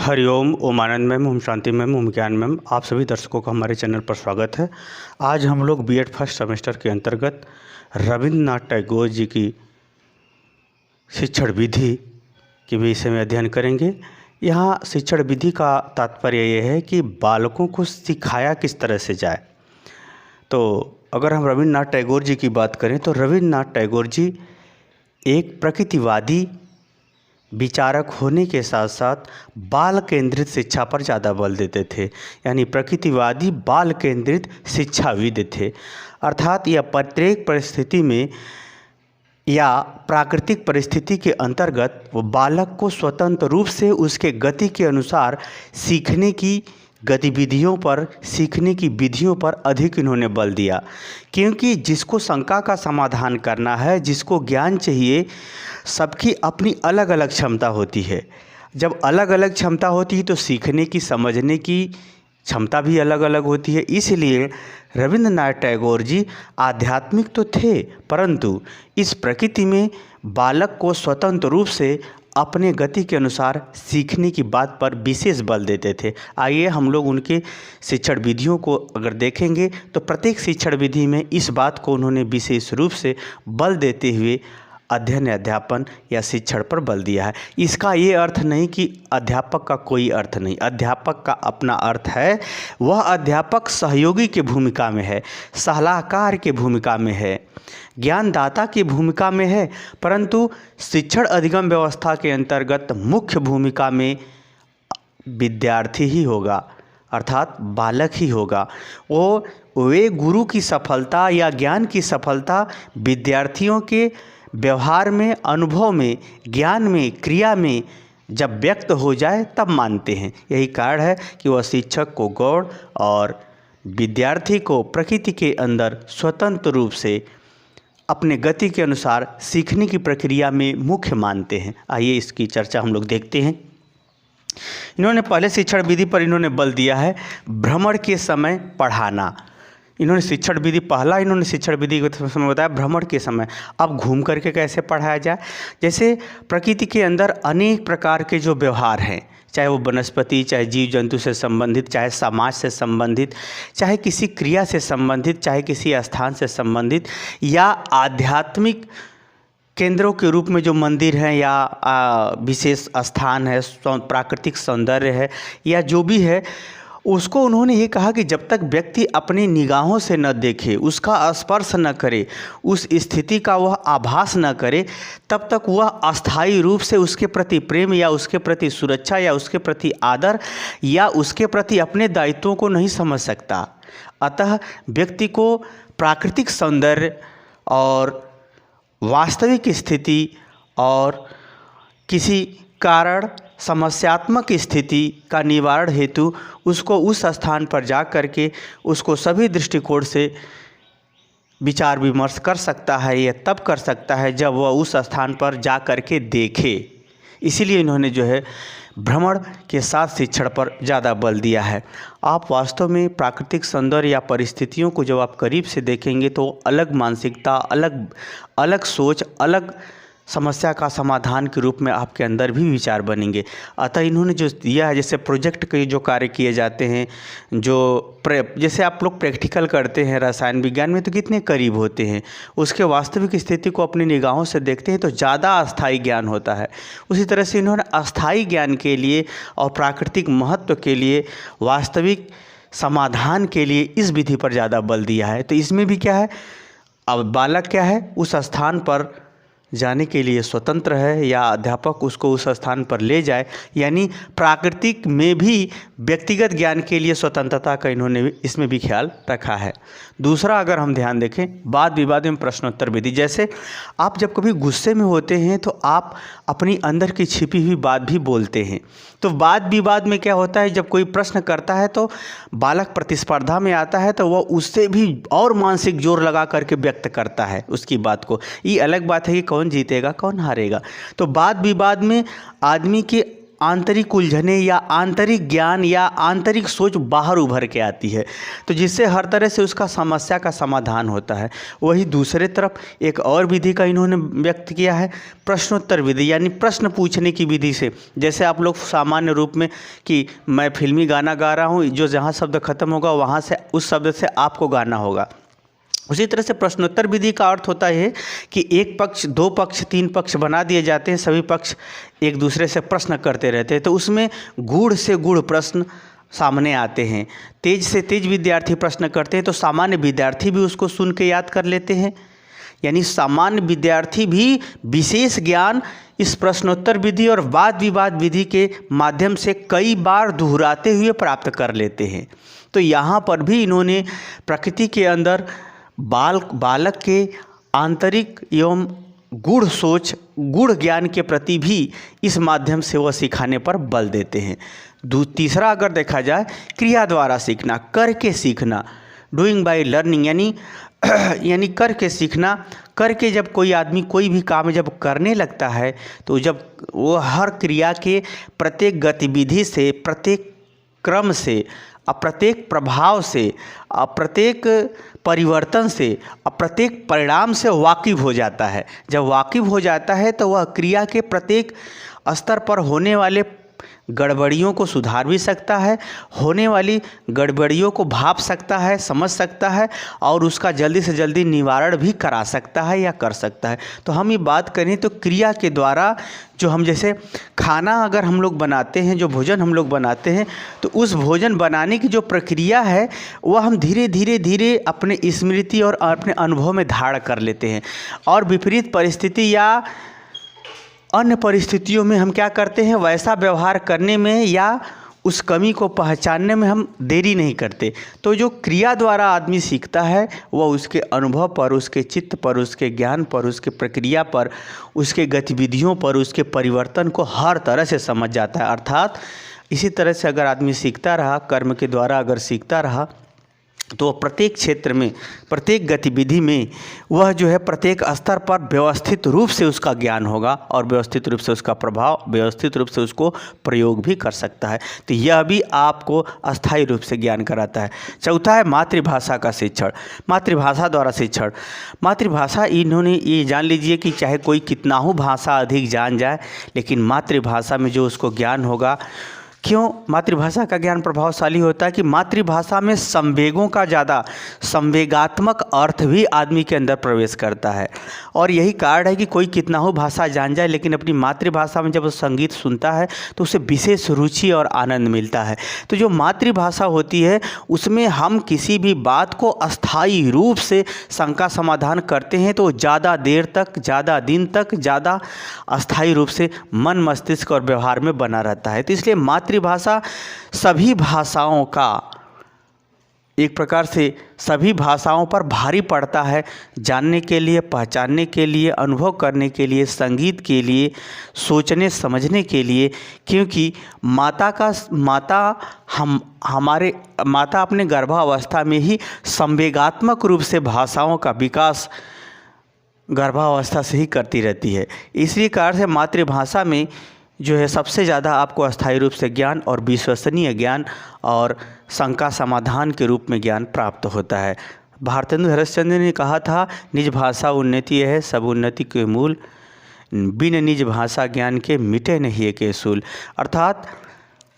हरिओम, ओम आनंद ma'am, Om Shanti ma'am, ओम ज्ञान ma'am. आप सभी दर्शकों का हमारे चैनल पर स्वागत है। आज हम लोग बीएड फर्स्ट सेमेस्टर के अंतर्गत रविंद्रनाथ टैगोर जी की शिक्षण विधि के विषय में अध्ययन करेंगे। यहाँ शिक्षण विधि का तात्पर्य ये है कि बालकों को सिखाया किस तरह से जाए। तो अगर हम रविंद्रनाथ टैगोर जी की बात करें तो रविंद्रनाथ टैगोर जी एक प्रकृतिवादी विचारक होने के साथ साथ बाल केंद्रित शिक्षा पर ज़्यादा बल देते थे, यानी प्रकृतिवादी बाल केंद्रित शिक्षाविद थे। अर्थात यह प्रत्येक परिस्थिति में या प्राकृतिक परिस्थिति के अंतर्गत वो बालक को स्वतंत्र रूप से उसके गति के अनुसार सीखने की गतिविधियों पर, सीखने की विधियों पर अधिक इन्होंने बल दिया। क्योंकि जिसको शंका का समाधान करना है, जिसको ज्ञान चाहिए, सबकी अपनी अलग अलग क्षमता होती है। जब अलग अलग क्षमता होती है तो सीखने की, समझने की क्षमता भी अलग अलग होती है। इसलिए रविंद्रनाथ टैगोर जी आध्यात्मिक तो थे, परंतु इस प्रकृति में बालक को स्वतंत्र रूप से अपने गति के अनुसार सीखने की बात पर विशेष बल देते थे। आइए हम लोग उनके शिक्षण विधियों को अगर देखेंगे तो प्रत्येक शिक्षण विधि में इस बात को उन्होंने विशेष रूप से बल देते हुए अध्ययन, अध्यापन या शिक्षण पर बल दिया है। इसका ये अर्थ नहीं कि अध्यापक का कोई अर्थ नहीं, अध्यापक का अपना अर्थ है। वह अध्यापक सहयोगी की भूमिका में है, सलाहकार की भूमिका में है, ज्ञानदाता की भूमिका में है, परंतु शिक्षण अधिगम व्यवस्था के अंतर्गत मुख्य भूमिका में विद्यार्थी ही होगा, अर्थात बालक ही होगा। वे गुरु की सफलता या ज्ञान की सफलता विद्यार्थियों के व्यवहार में, अनुभव में, ज्ञान में, क्रिया में जब व्यक्त हो जाए तब मानते हैं। यही कारण है कि वह शिक्षक को गौड़ और विद्यार्थी को प्रकृति के अंदर स्वतंत्र रूप से अपने गति के अनुसार सीखने की प्रक्रिया में मुख्य मानते हैं। आइए इसकी चर्चा हम लोग देखते हैं। इन्होंने पहले शिक्षण विधि पर इन्होंने बल दिया है भ्रमण के समय पढ़ाना। इन्होंने शिक्षण विधि के समय बताया भ्रमण के समय। अब घूम करके कैसे पढ़ाया जाए। जैसे प्रकृति के अंदर अनेक प्रकार के जो व्यवहार हैं, चाहे वो वनस्पति, चाहे जीव जंतु से संबंधित, चाहे समाज से संबंधित, चाहे किसी क्रिया से संबंधित, चाहे किसी स्थान से संबंधित, या आध्यात्मिक केंद्रों के रूप में जो मंदिर हैं या विशेष स्थान है, प्राकृतिक सौंदर्य है, या जो भी है, उसको उन्होंने ये कहा कि जब तक व्यक्ति अपनी निगाहों से न देखे, उसका स्पर्श न करे, उस स्थिति का वह आभास न करे, तब तक वह अस्थायी रूप से उसके प्रति प्रेम या उसके प्रति सुरक्षा या उसके प्रति आदर या उसके प्रति अपने दायित्वों को नहीं समझ सकता। अतः व्यक्ति को प्राकृतिक सौंदर्य और वास्तविक स्थिति और किसी कारण समस्यात्मक स्थिति का निवारण हेतु उसको उस स्थान पर जा कर के उसको सभी दृष्टिकोण से विचार विमर्श कर सकता है। यह तब कर सकता है जब वह उस स्थान पर जा कर के देखे। इसीलिए इन्होंने जो है भ्रमण के साथ शिक्षण पर ज़्यादा बल दिया है। आप वास्तव में प्राकृतिक सौंदर्य या परिस्थितियों को जब आप करीब से देखेंगे तो अलग मानसिकता, अलग सोच, अलग समस्या का समाधान के रूप में आपके अंदर भी विचार बनेंगे। अतः इन्होंने जो दिया है, जैसे प्रोजेक्ट के जो कार्य किए जाते हैं, जैसे आप लोग प्रैक्टिकल करते हैं रसायन विज्ञान में, तो कितने करीब होते हैं, उसके वास्तविक स्थिति को अपनी निगाहों से देखते हैं तो ज़्यादा अस्थायी ज्ञान होता है। उसी तरह से इन्होंने अस्थायी ज्ञान के लिए और प्राकृतिक महत्व के लिए, वास्तविक समाधान के लिए इस विधि पर ज़्यादा बल दिया है। तो इसमें भी क्या है, अब बालक क्या है, उस स्थान पर जाने के लिए स्वतंत्र है या अध्यापक उसको उस स्थान पर ले जाए, यानी प्राकृतिक में भी व्यक्तिगत ज्ञान के लिए स्वतंत्रता का इन्होंने इसमें भी ख्याल रखा है। दूसरा, अगर हम ध्यान देखें, वाद विवाद में प्रश्नोत्तर विधि। जैसे आप जब कभी गुस्से में होते हैं तो आप अपनी अंदर की छिपी हुई बात भी बोलते हैं। तो वाद विवाद में क्या होता है, जब कोई प्रश्न करता है तो बालक प्रतिस्पर्धा में आता है तो वह उससे भी और मानसिक जोर लगा करके व्यक्त करता है उसकी बात को। ये अलग बात है कि कौन जीतेगा कौन हारेगा। तो वाद विवाद में आदमी के आंतरिक उलझने या आंतरिक ज्ञान या आंतरिक सोच बाहर उभर के आती है, तो जिससे हर तरह से उसका समस्या का समाधान होता है। वही दूसरे तरफ एक और विधि का इन्होंने व्यक्त किया है, प्रश्नोत्तर विधि, यानी प्रश्न पूछने की विधि से। जैसे आप लोग सामान्य रूप में कि मैं फिल्मी गाना गा रहा हूँ, जो जहाँ शब्द खत्म होगा वहाँ से उस शब्द से आपको गाना होगा। उसी तरह से प्रश्नोत्तर विधि का अर्थ होता है कि एक पक्ष, दो पक्ष, तीन पक्ष बना दिए जाते हैं, सभी पक्ष एक दूसरे से प्रश्न करते रहते हैं, तो उसमें गूढ़ से गूढ़ प्रश्न सामने आते हैं। तेज से तेज विद्यार्थी प्रश्न करते हैं तो सामान्य विद्यार्थी भी उसको सुन के याद कर लेते हैं, यानी सामान्य विद्यार्थी भी विशेष ज्ञान इस प्रश्नोत्तर विधि और वाद विवाद विधि के माध्यम से कई बार दोहराते हुए प्राप्त कर लेते हैं। तो यहाँ पर भी इन्होंने प्रकृति के अंदर बालक के आंतरिक एवं गूढ़ सोच, गूढ़ ज्ञान के प्रति भी इस माध्यम से वह सिखाने पर बल देते हैं। तीसरा अगर देखा जाए, क्रिया द्वारा सीखना, करके सीखना, डूइंग बाय लर्निंग, यानी करके सीखना। करके जब कोई आदमी कोई भी काम जब करने लगता है तो जब वो हर क्रिया के प्रत्येक गतिविधि से, प्रत्येक क्रम से, प्रत्येक प्रभाव से, प्रत्येक परिवर्तन से, प्रत्येक परिणाम से वाकिफ़ हो जाता है। जब वाकिफ़ हो जाता है तो वह क्रिया के प्रत्येक स्तर पर होने वाले गड़बड़ियों को सुधार भी सकता है, होने वाली गड़बड़ियों को भाप सकता है, समझ सकता है और उसका जल्दी से जल्दी निवारण भी करा सकता है या कर सकता है। तो हम ये बात करें तो क्रिया के द्वारा जो हम जैसे खाना अगर हम लोग बनाते हैं, जो भोजन हम लोग बनाते हैं, तो उस भोजन बनाने की जो प्रक्रिया है वह हम धीरे धीरे अपने स्मृति और अपने अनुभव में धारण कर लेते हैं। और विपरीत परिस्थिति या अन्य परिस्थितियों में हम क्या करते हैं, वैसा व्यवहार करने में या उस कमी को पहचानने में हम देरी नहीं करते। तो जो क्रिया द्वारा आदमी सीखता है वह उसके अनुभव पर, उसके चित्त पर, उसके ज्ञान पर, उसके प्रक्रिया पर, उसके गतिविधियों पर, उसके परिवर्तन को हर तरह से समझ जाता है। अर्थात इसी तरह से अगर आदमी सीखता रहा, कर्म के द्वारा अगर सीखता रहा, तो प्रत्येक क्षेत्र में, प्रत्येक गतिविधि में वह जो है प्रत्येक स्तर पर व्यवस्थित रूप से उसका ज्ञान होगा और व्यवस्थित रूप से उसका प्रभाव, व्यवस्थित रूप से उसको प्रयोग भी कर सकता है। तो यह भी आपको अस्थायी रूप से ज्ञान कराता है। चौथा है मातृभाषा का शिक्षण, मातृभाषा द्वारा शिक्षण। मातृभाषा, इन्होंने ये जान लीजिए कि चाहे कोई कितना हो भाषा अधिक जान जाए, लेकिन मातृभाषा में जो उसको ज्ञान होगा, क्यों मातृभाषा का ज्ञान प्रभावशाली होता है कि मातृभाषा में संवेगों का ज़्यादा संवेगात्मक अर्थ भी आदमी के अंदर प्रवेश करता है। और यही कारण है कि कोई कितना हो भाषा जान जाए, लेकिन अपनी मातृभाषा में जब वो संगीत सुनता है तो उसे विशेष रुचि और आनंद मिलता है। तो जो मातृभाषा होती है उसमें हम किसी भी बात को अस्थायी रूप से शंका समाधान करते हैं तो ज़्यादा देर तक, ज़्यादा दिन तक, ज़्यादा अस्थायी रूप से मन, मस्तिष्क और व्यवहार में बना रहता है। तो इसलिए मातृभाषा सभी भाषाओं का एक प्रकार से सभी भाषाओं पर भारी पड़ता है, जानने के लिए, पहचानने के लिए, अनुभव करने के लिए, संगीत के लिए, सोचने समझने के लिए। क्योंकि माता अपने गर्भावस्था में ही संवेगात्मक रूप से भाषाओं का विकास गर्भावस्था से ही करती रहती है। इसी कारण से मातृभाषा में जो है सबसे ज़्यादा आपको अस्थायी रूप से ज्ञान और विश्वसनीय ज्ञान और शंका समाधान के रूप में ज्ञान प्राप्त होता है। भारतेंदु हरिश्चंद्र ने कहा था, निज भाषा उन्नति है सब उन्नति के मूल, बिन निज भाषा ज्ञान के मिटे नहीं के सूल। अर्थात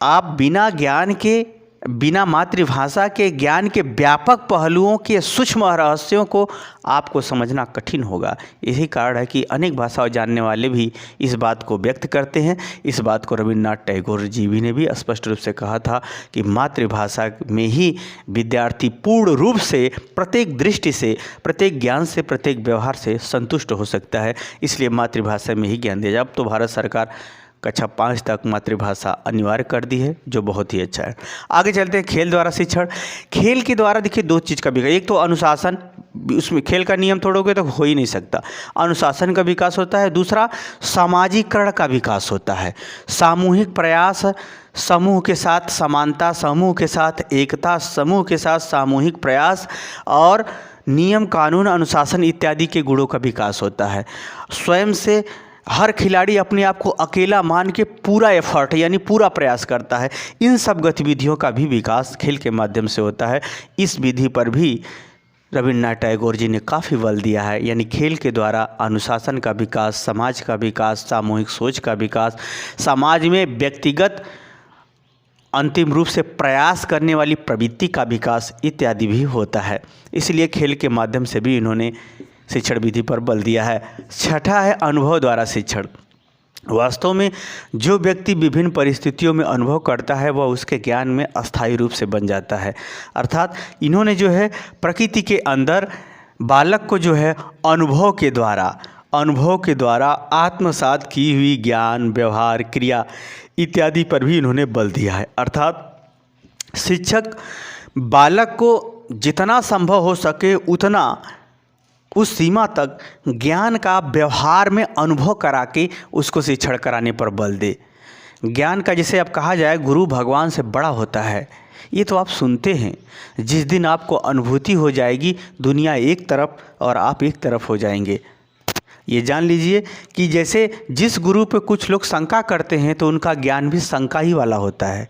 आप बिना ज्ञान के, बिना मातृभाषा के ज्ञान के व्यापक पहलुओं के सूक्ष्म रहस्यों को आपको समझना कठिन होगा। यही कारण है कि अनेक भाषाओं जानने वाले भी इस बात को व्यक्त करते हैं। इस बात को रविन्द्रनाथ टैगोर जी भी ने भी स्पष्ट रूप से कहा था कि मातृभाषा में ही विद्यार्थी पूर्ण रूप से, प्रत्येक दृष्टि से, प्रत्येक ज्ञान से, प्रत्येक व्यवहार से संतुष्ट हो सकता है। इसलिए मातृभाषा में ही ज्ञान दिया जाए। अब तो भारत सरकार कक्षा 5 तक मातृभाषा अनिवार्य कर दी है, जो बहुत ही अच्छा है। आगे चलते हैं खेल द्वारा शिक्षण। खेल के द्वारा देखिए दो चीज़ का विकास, एक तो अनुशासन, उसमें खेल का नियम तोड़ोगे तो हो ही नहीं सकता, अनुशासन का विकास होता है। दूसरा सामाजिकरण का विकास होता है, सामूहिक प्रयास, समूह के साथ समानता, समूह के साथ एकता, समूह के साथ सामूहिक प्रयास और नियम, कानून, अनुशासन इत्यादि के गुणों का विकास होता है। स्वयं से हर खिलाड़ी अपने आप को अकेला मान के पूरा एफर्ट यानी पूरा प्रयास करता है। इन सब गतिविधियों का भी विकास खेल के माध्यम से होता है। इस विधि पर भी रविन्द्रनाथ टैगोर जी ने काफ़ी बल दिया है, यानी खेल के द्वारा अनुशासन का विकास, समाज का विकास, सामूहिक सोच का विकास, समाज में व्यक्तिगत अंतिम रूप से प्रयास करने वाली प्रवृत्ति का विकास इत्यादि भी होता है। इसलिए खेल के माध्यम से भी इन्होंने शिक्षण विधि पर बल दिया है। छठा है अनुभव द्वारा शिक्षण। वास्तव में जो व्यक्ति विभिन्न परिस्थितियों में अनुभव करता है वह उसके ज्ञान में अस्थायी रूप से बन जाता है। अर्थात इन्होंने जो है प्रकृति के अंदर बालक को जो है अनुभव के द्वारा आत्मसात की हुई ज्ञान, व्यवहार, क्रिया इत्यादि पर भी इन्होंने बल दिया है। अर्थात शिक्षक बालक को जितना संभव हो सके उतना उस सीमा तक ज्ञान का व्यवहार में अनुभव करा के उसको शिक्षण कराने पर बल दे। ज्ञान का जिसे अब कहा जाए गुरु भगवान से बड़ा होता है, ये तो आप सुनते हैं। जिस दिन आपको अनुभूति हो जाएगी दुनिया एक तरफ और आप एक तरफ हो जाएंगे। ये जान लीजिए कि जैसे जिस गुरु पे कुछ लोग शंका करते हैं तो उनका ज्ञान भी शंका ही वाला होता है।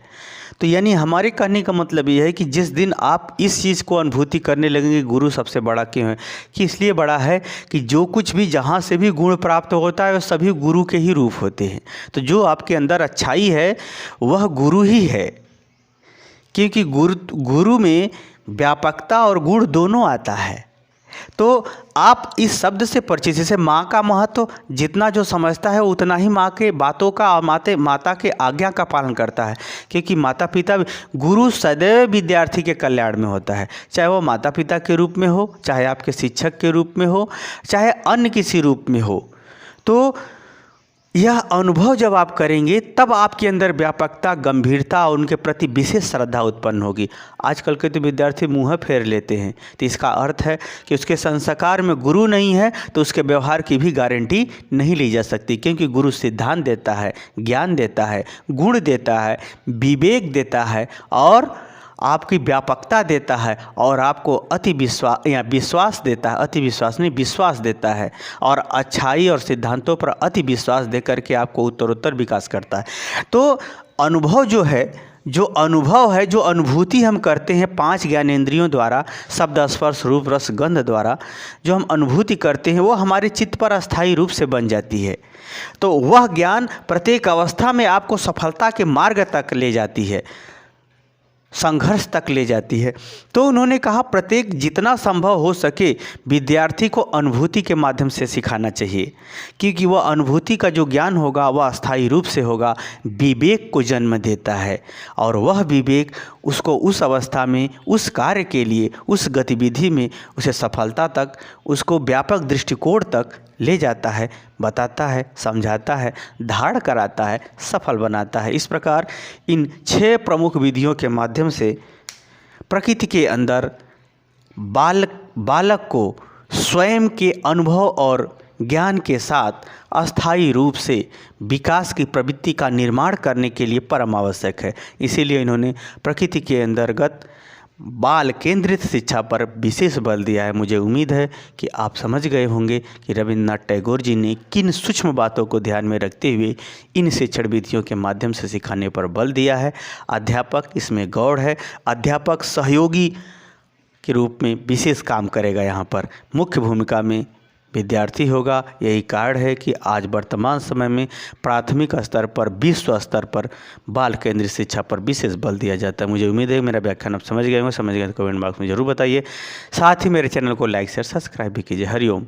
तो यानी हमारे कहने का मतलब ये है कि जिस दिन आप इस चीज़ को अनुभूति करने लगेंगे गुरु सबसे बड़ा क्यों है, कि इसलिए बड़ा है कि जो कुछ भी जहाँ से भी गुण प्राप्त होता है वह सभी गुरु के ही रूप होते हैं। तो जो आपके अंदर अच्छाई है वह गुरु ही है, क्योंकि गुरु में व्यापकता और गुण दोनों आता है। तो आप इस शब्द से परिचित, जैसे माँ का महत्व जितना जो समझता है उतना ही माँ के बातों का और माता के आज्ञा का पालन करता है, क्योंकि माता पिता गुरु सदैव विद्यार्थी के कल्याण में होता है, चाहे वो माता पिता के रूप में हो, चाहे आपके शिक्षक के रूप में हो, चाहे अन्य किसी रूप में हो। तो यह अनुभव जब आप करेंगे तब आपके अंदर व्यापकता, गंभीरता और उनके प्रति विशेष श्रद्धा उत्पन्न होगी। आजकल के तो विद्यार्थी मुँह फेर लेते हैं, तो इसका अर्थ है कि उसके संस्कार में गुरु नहीं है तो उसके व्यवहार की भी गारंटी नहीं ली जा सकती, क्योंकि गुरु सिद्धांत देता है, ज्ञान देता है, गुण देता है, विवेक देता है और आपकी व्यापकता देता है और आपको विश्वास देता है, अति विश्वास नहीं विश्वास देता है और अच्छाई और सिद्धांतों पर अति विश्वास दे करके आपको उत्तरोत्तर विकास करता है। तो अनुभव जो अनुभूति हम करते हैं 5 ज्ञानेंद्रियों द्वारा, शब्द, स्पर्श, रूप, रस, गंध द्वारा जो हम अनुभूति करते हैं वो हमारे चित्त पर अस्थायी रूप से बन जाती है। तो वह ज्ञान प्रत्येक अवस्था में आपको सफलता के मार्ग तक ले जाती है, संघर्ष तक ले जाती है। तो उन्होंने कहा प्रत्येक जितना संभव हो सके विद्यार्थी को अनुभूति के माध्यम से सिखाना चाहिए, क्योंकि वह अनुभूति का जो ज्ञान होगा वह अस्थायी रूप से होगा, विवेक को जन्म देता है और वह विवेक उसको उस अवस्था में, उस कार्य के लिए, उस गतिविधि में उसे सफलता तक, उसको व्यापक दृष्टिकोण तक ले जाता है, बताता है, समझाता है, धारण कराता है, सफल बनाता है। इस प्रकार इन 6 प्रमुख विधियों के माध्यम से प्रकृति के अंदर बालक को स्वयं के अनुभव और ज्ञान के साथ अस्थायी रूप से विकास की प्रवृत्ति का निर्माण करने के लिए परम आवश्यक है। इसीलिए इन्होंने प्रकृति के अंतर्गत बाल केंद्रित शिक्षा पर विशेष बल दिया है। मुझे उम्मीद है कि आप समझ गए होंगे कि रविन्द्रनाथ टैगोर जी ने किन सूक्ष्म बातों को ध्यान में रखते हुए इन शिक्षण विधियों के माध्यम से सिखाने पर बल दिया है। अध्यापक इसमें गौड़ है, अध्यापक सहयोगी के रूप में विशेष काम करेगा, यहाँ पर मुख्य भूमिका में विद्यार्थी होगा। यही कारण है कि आज वर्तमान समय में प्राथमिक स्तर पर, विश्व स्तर पर बाल केंद्रित शिक्षा पर विशेष बल दिया जाता है। मुझे उम्मीद है मेरा व्याख्यान आप समझ गए होंगे। समझ गए तो कमेंट बॉक्स में जरूर बताइए। साथ ही मेरे चैनल को लाइक शेयर सब्सक्राइब भी कीजिए। हरिओम।